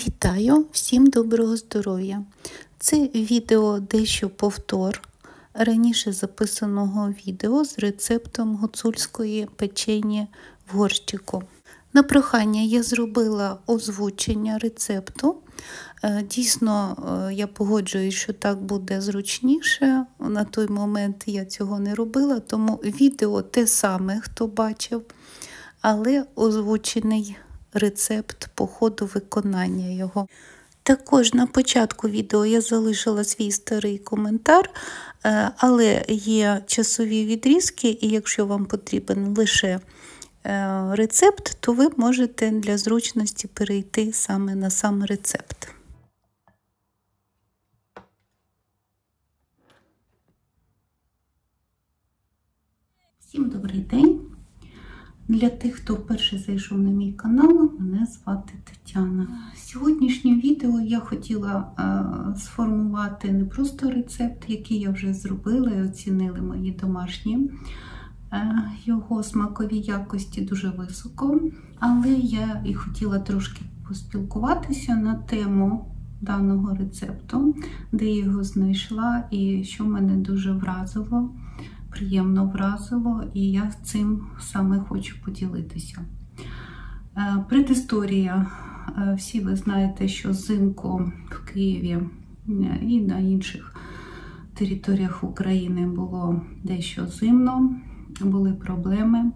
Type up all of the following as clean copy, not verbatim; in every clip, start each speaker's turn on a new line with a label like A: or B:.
A: Вітаю! Всім доброго здоров'я! Це відео дещо повтор раніше записаного відео з рецептом гуцульської печені в горщику. На прохання я зробила озвучення рецепту. Дійсно, я погоджуюсь, що так буде зручніше. На той момент я цього не робила, тому відео те саме, хто бачив, але озвучений рецепт по ходу виконання його. Також на початку відео я залишила свій старий коментар, але є часові відрізки, і якщо вам потрібен лише рецепт, то ви можете для зручності перейти саме на сам рецепт. Всім добрий день! Для тих, хто вперше зайшов на мій канал, мене звати Тетяна. Сьогоднішнє відео я хотіла сформувати не просто рецепт, який я вже зробила і оцінили мої домашні. Його смакові якості дуже високо, але я і хотіла трошки поспілкуватися на тему даного рецепту, де я його знайшла і що мене дуже вразило. Приємно вразило, і я з цим саме хочу поділитися. Предісторія. Всі ви знаєте, що взимку в Києві і на інших територіях України було дещо зимно, були проблеми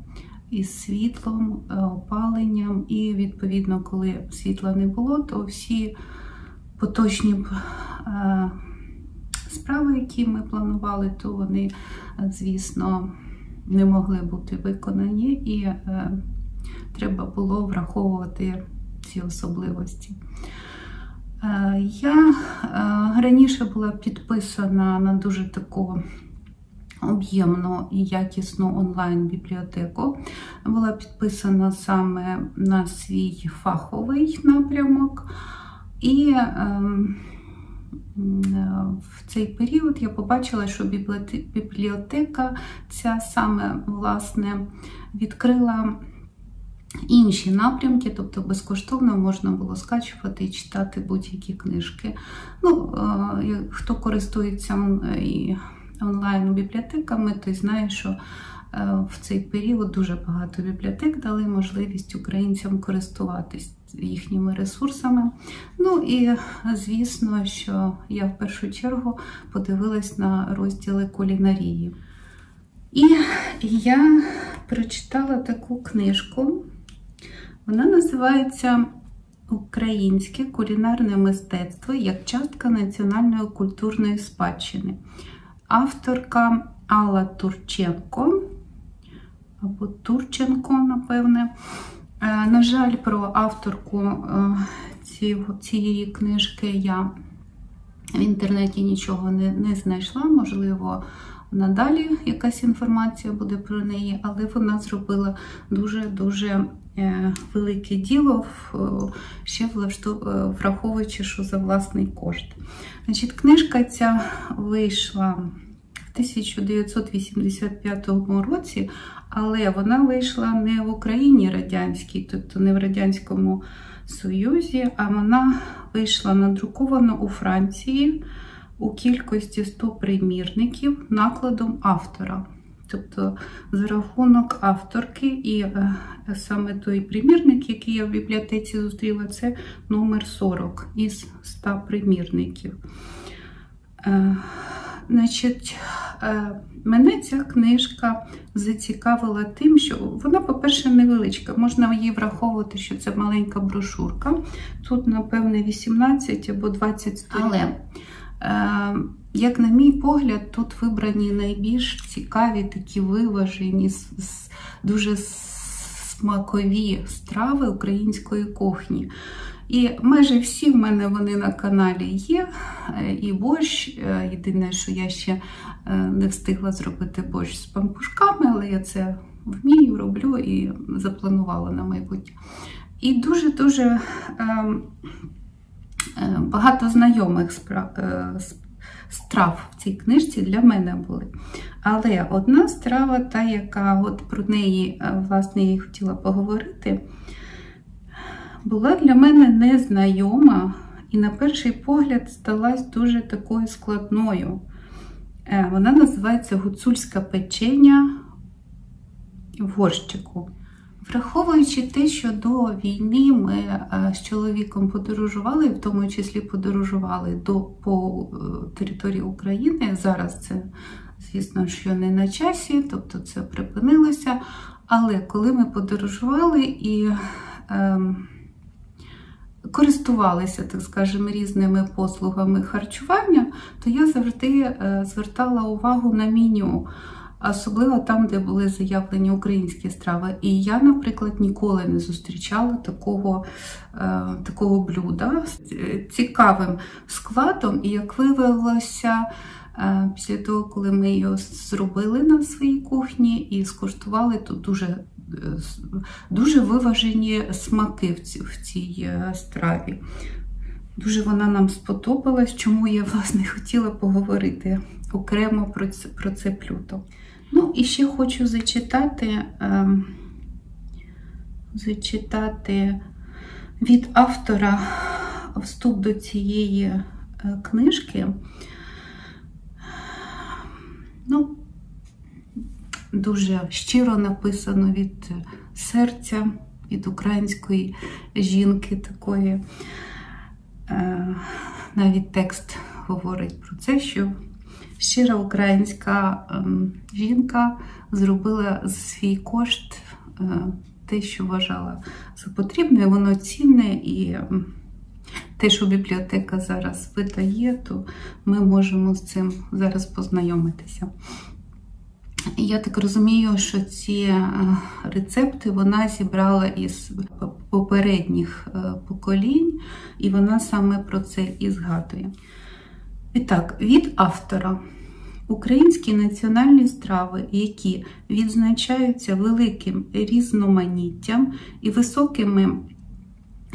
A: із світлом, опаленням, і відповідно, коли світла не було, то всі поточні справи, які ми планували, то вони, звісно, не могли бути виконані, і треба було враховувати ці особливості. Я раніше була підписана на дуже таку об'ємну і якісну онлайн-бібліотеку. Була підписана саме на свій фаховий напрямок, і в цей період я побачила, що бібліотека ця саме, власне, відкрила інші напрямки, тобто безкоштовно можна було скачувати і читати будь-які книжки. Хто користується онлайн-бібліотеками, той знає, що в цей період дуже багато бібліотек дали можливість українцям користуватись їхніми ресурсами. І, звісно, що я в першу чергу подивилась на розділи кулінарії. І я прочитала таку книжку. Вона називається «Українське кулінарне мистецтво як частка національної культурної спадщини». Авторка Алла Турченко, або Турченко, напевне. На жаль, про авторку цієї книжки я в інтернеті нічого не знайшла. Можливо, надалі якась інформація буде про неї, але вона зробила дуже-дуже велике діло, ще враховуючи, що за власний кошт. Значить, книжка ця вийшла в 1985 році, але вона вийшла не в Україні радянській, тобто не в Радянському Союзі, а вона вийшла надруковано у Франції у кількості 100 примірників накладом автора. Тобто за рахунок авторки, і саме той примірник, який я в бібліотеці зустріла, це номер 40 із 100 примірників. Значить, мене ця книжка зацікавила тим, що вона, по-перше, невеличка. Можна її враховувати, що це маленька брошурка. Тут, напевне, 18 або 20 сторінок. Але, як на мій погляд, тут вибрані найбільш цікаві, такі виважені, дуже смакові страви української кухні. І майже всі в мене вони на каналі є. І борщ. Єдине, що я ще не встигла зробити борщ з пампушками, але я це вмію, роблю і запланувала на майбутнє. І дуже-дуже багато знайомих страв в цій книжці для мене були. Але одна страва, та, яка от про неї, власне, я хотіла поговорити, була для мене незнайома і на перший погляд сталася дуже такою складною. Вона називається гуцульська печеня в горщику. Враховуючи те, що до війни ми з чоловіком подорожували, в тому числі подорожували по території України, зараз це, звісно, що не на часі, тобто це припинилося, але коли ми подорожували і користувалися, так скажемо, різними послугами харчування, то я завжди звертала увагу на меню, особливо там, де були заявлені українські страви. І я, наприклад, ніколи не зустрічала такого блюда з цікавим складом. І, як виявилося, після того, коли ми його зробили на своїй кухні і скуштували, то дуже виважені смаки в цій страві. Дуже вона нам сподобалась, чому я, власне, хотіла поговорити окремо про це блюдо. Ну, і ще хочу зачитати від автора вступ до цієї книжки. Ну, дуже щиро написано від серця, від української жінки такої. Навіть текст говорить про це, що щира українська жінка зробила за свій кошт те, що вважала за потрібне, воно цінне, і те, що бібліотека зараз видає, то ми можемо з цим зараз познайомитися. Я так розумію, що ці рецепти вона зібрала із попередніх поколінь, і вона саме про це і згадує. І так, від автора. Українські національні страви, які відзначаються великим різноманіттям і високими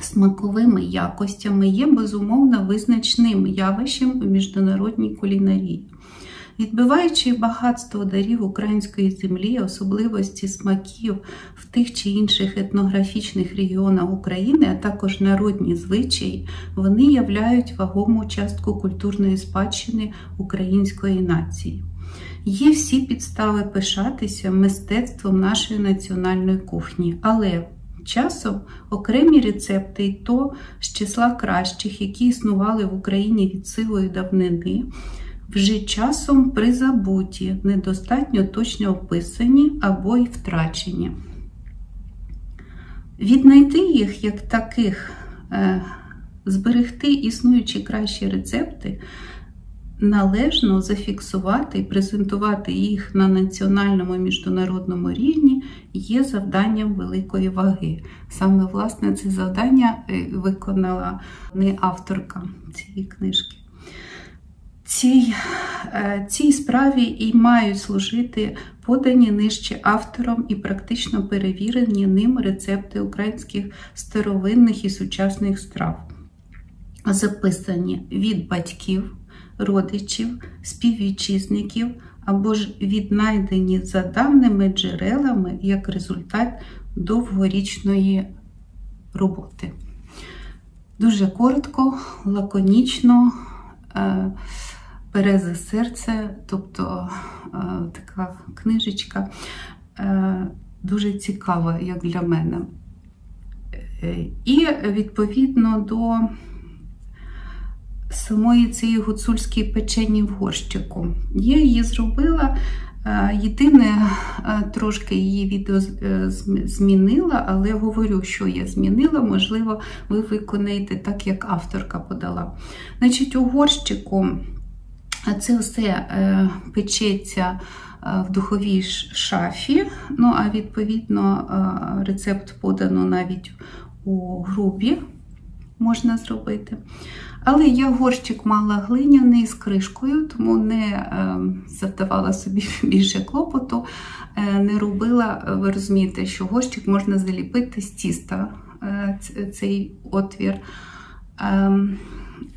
A: смаковими якостями, є безумовно визначним явищем у міжнародній кулінарії. Відбиваючи багатство дарів української землі, особливості смаків в тих чи інших етнографічних регіонах України, а також народні звичаї, вони являють вагому частку культурної спадщини української нації. Є всі підстави пишатися мистецтвом нашої національної кухні, але часом окремі рецепти, і то з числа кращих, які існували в Україні від сивої давнини, вже часом призабуті, недостатньо точно описані або й втрачені. Віднайти їх як таких, зберегти існуючі кращі рецепти, належно зафіксувати і презентувати їх на національному і міжнародному рівні є завданням великої ваги. Саме, власне, це завдання виконала не авторка цієї книжки. Цій справі і мають служити подані нижче автором і практично перевірені ним рецепти українських старовинних і сучасних страв, записані від батьків, родичів, співвітчизників або ж віднайдені за давними джерелами як результат довгорічної роботи. Дуже коротко, лаконічно, бере за серце, тобто така книжечка дуже цікава, як для мене. І відповідно до самої цієї гуцульської печені в горщику. Я її зробила, єдине, трошки її відео змінила, але говорю, що я змінила, можливо, ви виконаєте так, як авторка подала. Значить, у горщику це все печеться в духовій шафі, ну, а відповідно рецепт подано навіть у грубі, можна зробити. Але я горщик мала глиняний з кришкою, тому не завдавала собі більше клопоту, не робила, ви розумієте, що горщик можна заліпити з тіста, цей отвір.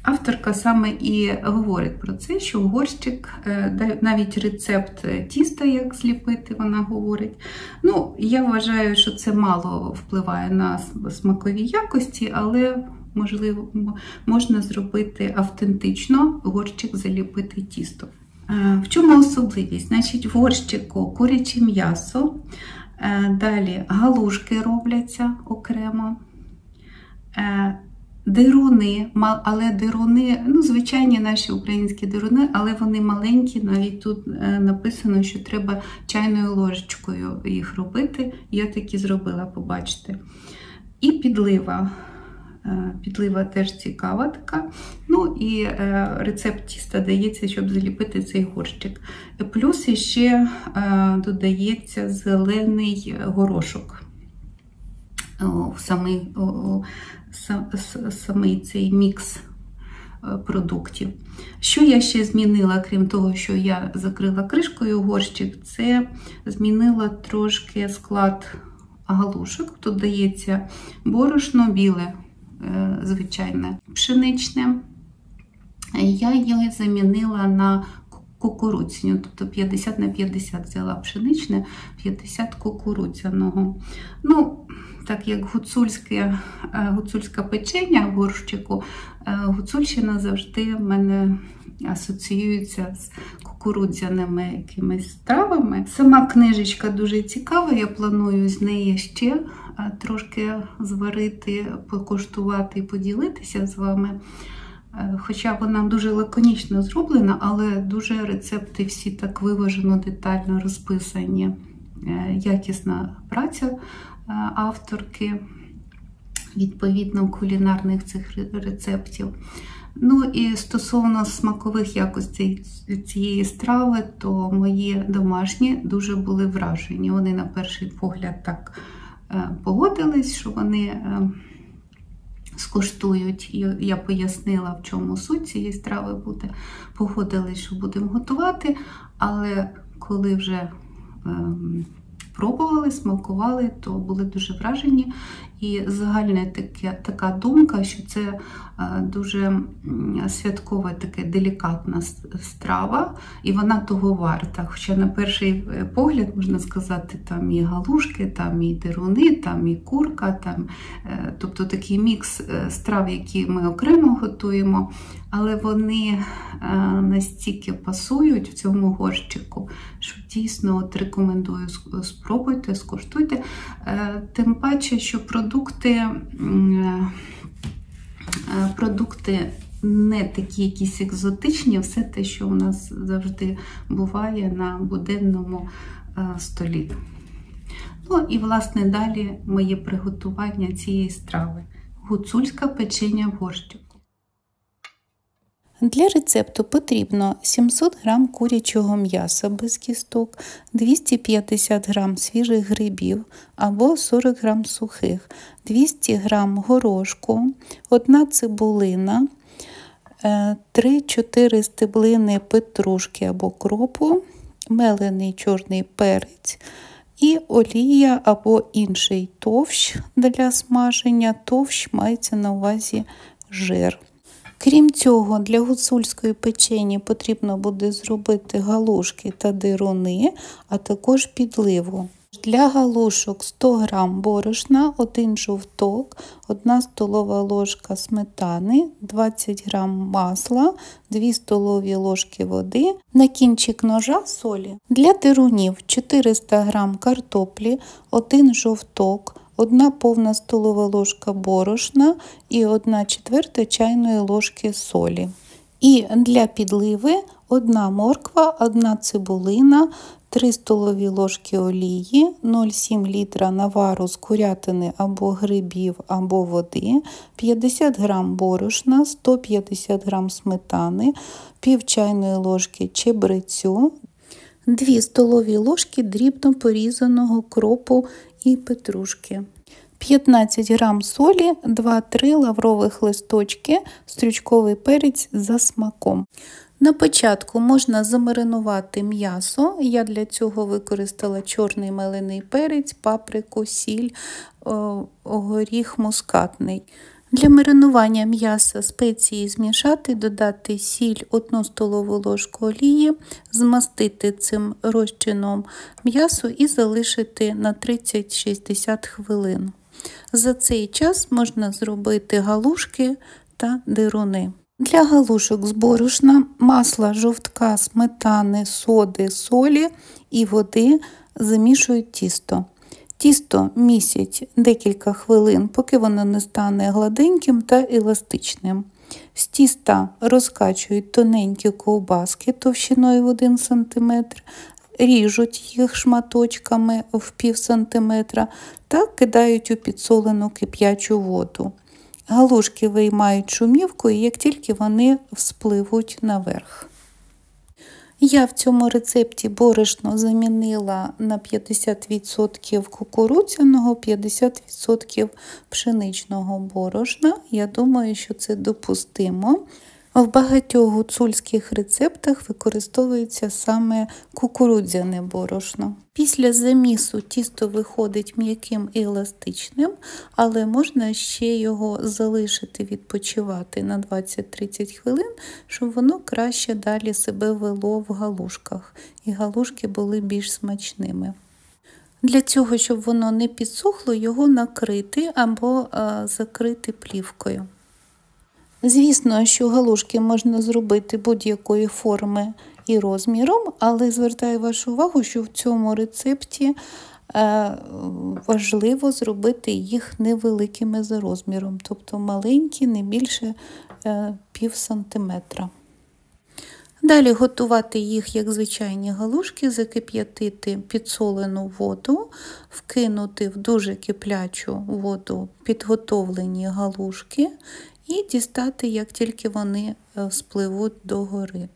A: Авторка саме і говорить про це, що горщик, навіть рецепт тіста, як зліпити, вона говорить. Ну, я вважаю, що це мало впливає на смакові якості, але, можливо, можна зробити автентично горщик, заліпити тісто. В чому особливість? Значить, в горщику куряче м'ясо, далі галушки робляться окремо, дируни, але дируни, ну, звичайні наші українські дируни, але вони маленькі, навіть тут написано, що треба чайною ложечкою їх робити. Я такі зробила, побачите. І підлива. Підлива теж цікава така. Ну і рецепт тіста дається, щоб заліпити цей горщик. Плюс іще додається зелений горошок в самий цей мікс продуктів. Що я ще змінила, крім того, що я закрила кришкою горщик, це змінила трошки склад галушок. Тут дається борошно біле, звичайне, пшеничне. Я її замінила на кукурудзяну, тобто 50 на 50 взяла пшеничне, 50 кукурудзяного. Ну, так як гуцульське печення в горщику, Гуцульщина завжди в мене асоціюється з кукурудзяними якимись стравами. Сама книжечка дуже цікава, я планую з неї ще трошки зварити, покуштувати і поділитися з вами. Хоча вона дуже лаконічно зроблена, але дуже рецепти всі так виважено, детально розписані. Якісна праця авторки, відповідно, кулінарних цих рецептів. Ну і стосовно смакових якостей цієї страви, то мої домашні дуже були вражені. Вони на перший погляд так погодились, що вони скуштують. І я пояснила, в чому суть цієї страви буде. Погодились, що будемо готувати, але коли вже пробували, смакували, то були дуже вражені. І загальна така думка, що це дуже святкова, така делікатна страва, і вона того варта. Хоча на перший погляд, можна сказати, там і галушки, там і дируни, там і курка, там, тобто такий мікс страв, які ми окремо готуємо, але вони настільки пасують в цьому горщику, що дійсно от рекомендую, спробуйте, скуштуйте. Тим паче, що продукти не такі якісь екзотичні, все те, що у нас завжди буває на буденному столі. Ну і, власне, далі моє приготування цієї страви. Гуцульське печення в горщику.
B: Для рецепту потрібно 700 г курячого м'яса без кісток, 250 г свіжих грибів або 40 г сухих, 200 г горошку, 1 цибулина, 3-4 стеблини петрушки або кропу, мелений чорний перець і олія або інший товщ для смаження. Товщ мається на увазі жир. Крім цього, для гуцульської печені потрібно буде зробити галушки та дируни, а також підливу. Для галушок 100 г борошна, 1 жовток, 1 столова ложка сметани, 20 г масла, 2 столові ложки води, на кінчик ножа солі. Для дирунів 400 г картоплі, 1 жовток, 1 повна столова ложка борошна і 1/4 чайної ложки солі. І для підливи 1 морква, 1 цибулина, 3 столові ложки олії, 0,7 літра навару з курятини або грибів або води, 50 г борошна, 150 г сметани, пів чайної ложки чебрецю, 2 столові ложки дрібно порізаного кропу і петрушки, 15 г солі, 2-3 лаврових листочки, стручковий перець за смаком. На початку можна замаринувати м'ясо. Я для цього використала чорний мелений перець, паприку, сіль, горіх мускатний. Для маринування м'яса спеції змішати, додати сіль, 1 столову ложку олії, змастити цим розчином м'ясо і залишити на 30-60 хвилин. За цей час можна зробити галушки та дируни. Для галушок з борошна, масла, жовтка, сметани, соди, солі і води замішують тісто. Тісто місять декілька хвилин, поки воно не стане гладеньким та еластичним. З тіста розкачують тоненькі ковбаски товщиною в 1 см, ріжуть їх шматочками в пів сантиметра та кидають у підсолену кип'ячу воду. Галушки виймають шумівку, як тільки вони вспливуть наверх. Я в цьому рецепті борошно замінила на 50% кукурудзяного, 50% пшеничного борошна. Я думаю, що це допустимо. В багатьох гуцульських рецептах використовується саме кукурудзяне борошно. Після замісу тісто виходить м'яким і еластичним, але можна ще його залишити відпочивати на 20-30 хвилин, щоб воно краще далі себе вело в галушках, і галушки були більш смачними. Для цього, щоб воно не підсохло, його накрити або закрити плівкою. Звісно, що галушки можна зробити будь-якої форми і розміром, але звертаю вашу увагу, що в цьому рецепті важливо зробити їх невеликими за розміром, тобто маленькі, не більше пів сантиметра. Далі готувати їх, як звичайні галушки, закип'ятити підсолену воду, вкинути в дуже киплячу воду підготовлені галушки і дістати, як тільки вони спливуть догори.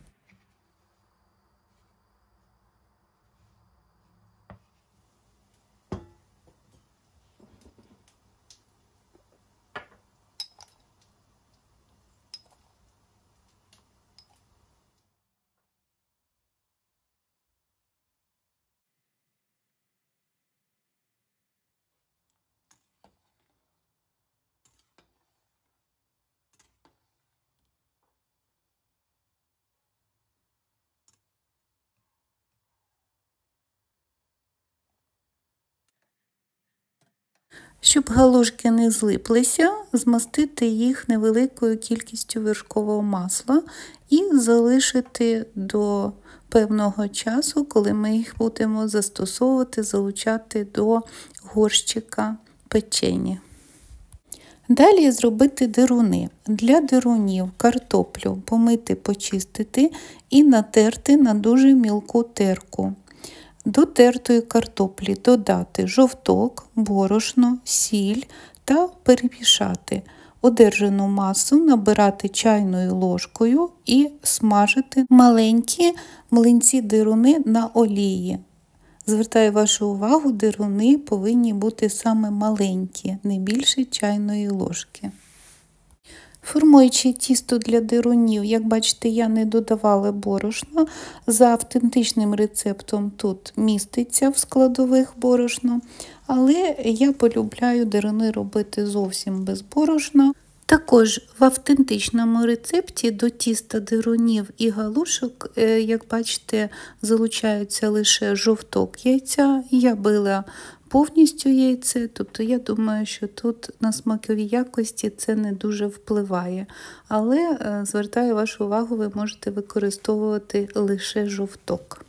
B: Щоб галушки не злиплися, змастити їх невеликою кількістю вершкового масла і залишити до певного часу, коли ми їх будемо застосовувати, залучати до горщика печені. Далі зробити дируни. Для дирунів картоплю помити, почистити і натерти на дуже мілку терку. До тертої картоплі додати жовток, борошно, сіль та перемішати. Одержану масу набирати чайною ложкою і смажити маленькі млинці-дируни на олії. Звертаю вашу увагу, дируни повинні бути саме маленькі, не більше чайної ложки. Формуючи тісто для дирунів, як бачите, я не додавала борошна. За автентичним рецептом тут міститься в складових борошно, але я полюбляю дируни робити зовсім без борошна. Також в автентичному рецепті до тіста дирунів і галушок, як бачите, залучаються лише жовток яйця. Я била повністю яйце, тобто я думаю, що тут на смакові якості це не дуже впливає. Але звертаю вашу увагу, ви можете використовувати лише жовток.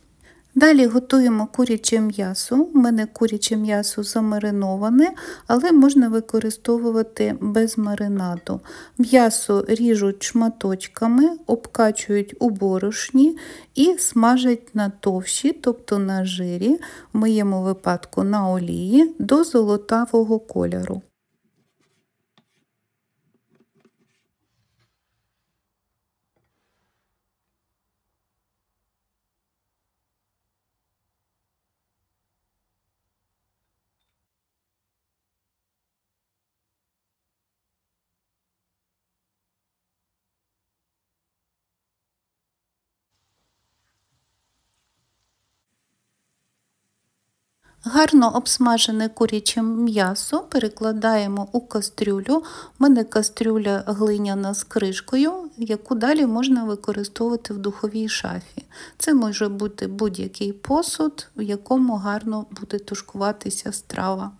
B: Далі готуємо куряче м'ясо. У мене куряче м'ясо замариноване, але можна використовувати без маринаду. М'ясо ріжуть шматочками, обкачують у борошні і смажать на товщі, тобто на жирі, в моєму випадку на олії, до золотавого кольору. Гарно обсмажене куряче м'ясо перекладаємо у кастрюлю. У мене кастрюля глиняна з кришкою, яку далі можна використовувати в духовій шафі. Це може бути будь-який посуд, в якому гарно буде тушкуватися страва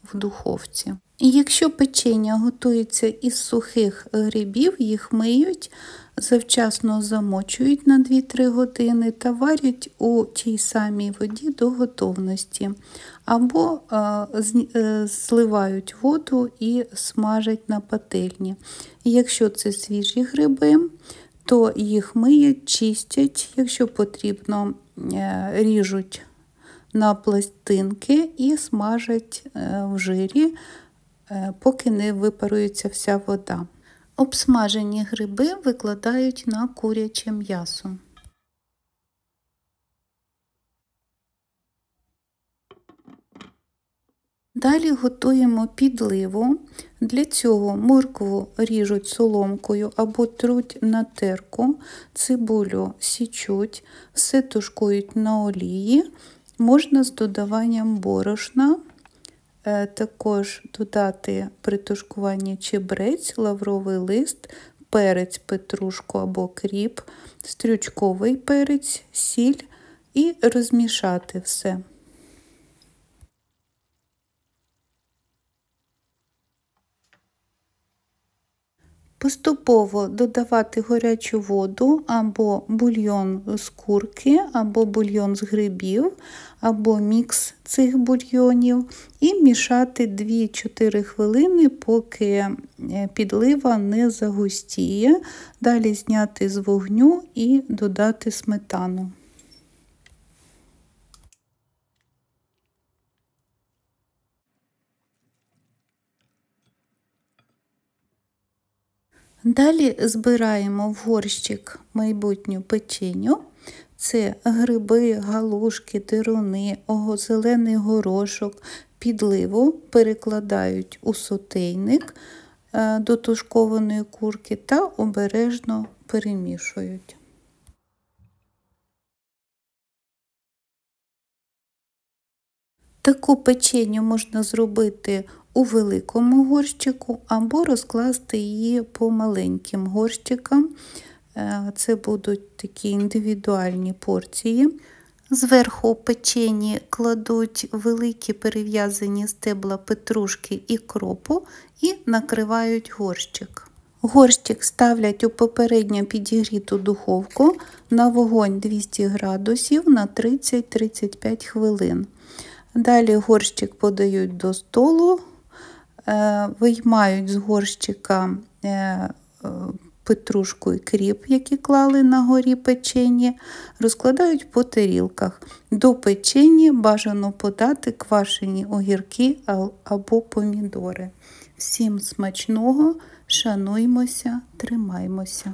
B: в духовці. І якщо печення готується із сухих грибів, їх миють, завчасно замочують на 2-3 години та варять у тій самій воді до готовності. Або зливають воду і смажать на пательні. І якщо це свіжі гриби, то їх миють, чистять, якщо потрібно, ріжуть на пластинки і смажать в жирі, поки не випарується вся вода. Обсмажені гриби викладають на куряче м'ясо. Далі готуємо підливу. Для цього моркву ріжуть соломкою або труть на терку, цибулю січуть, все тушкують на олії, можна з додаванням борошна. Також додати при тушкуванні чебрець, лавровий лист, перець, петрушку або кріп, стрючковий перець, сіль і розмішати все. Поступово додавати гарячу воду або бульйон з курки, або бульйон з грибів, або мікс цих бульйонів і мішати 2-4 хвилини, поки підлива не загустіє. Далі зняти з вогню і додати сметану. Далі збираємо в горщик майбутню печеню. Це гриби, галушки, деруни, зелений горошок, підливу перекладають у сотейник до тушкованої курки та обережно перемішують. Таку печеню можна зробити у великому горщику або розкласти її по маленьким горщикам. Це будуть такі індивідуальні порції. Зверху печені кладуть великі перев'язані стебла петрушки і кропу і накривають горщик. Горщик ставлять у попередньо підігріту духовку на вогонь 200 градусів на 30-35 хвилин. Далі горщик подають до столу, виймають з горщика петрушку і кріп, які клали на горі печені, розкладають по тарілках. До печені бажано подати квашені огірки або помідори. Всім смачного, шануймося, тримаймося.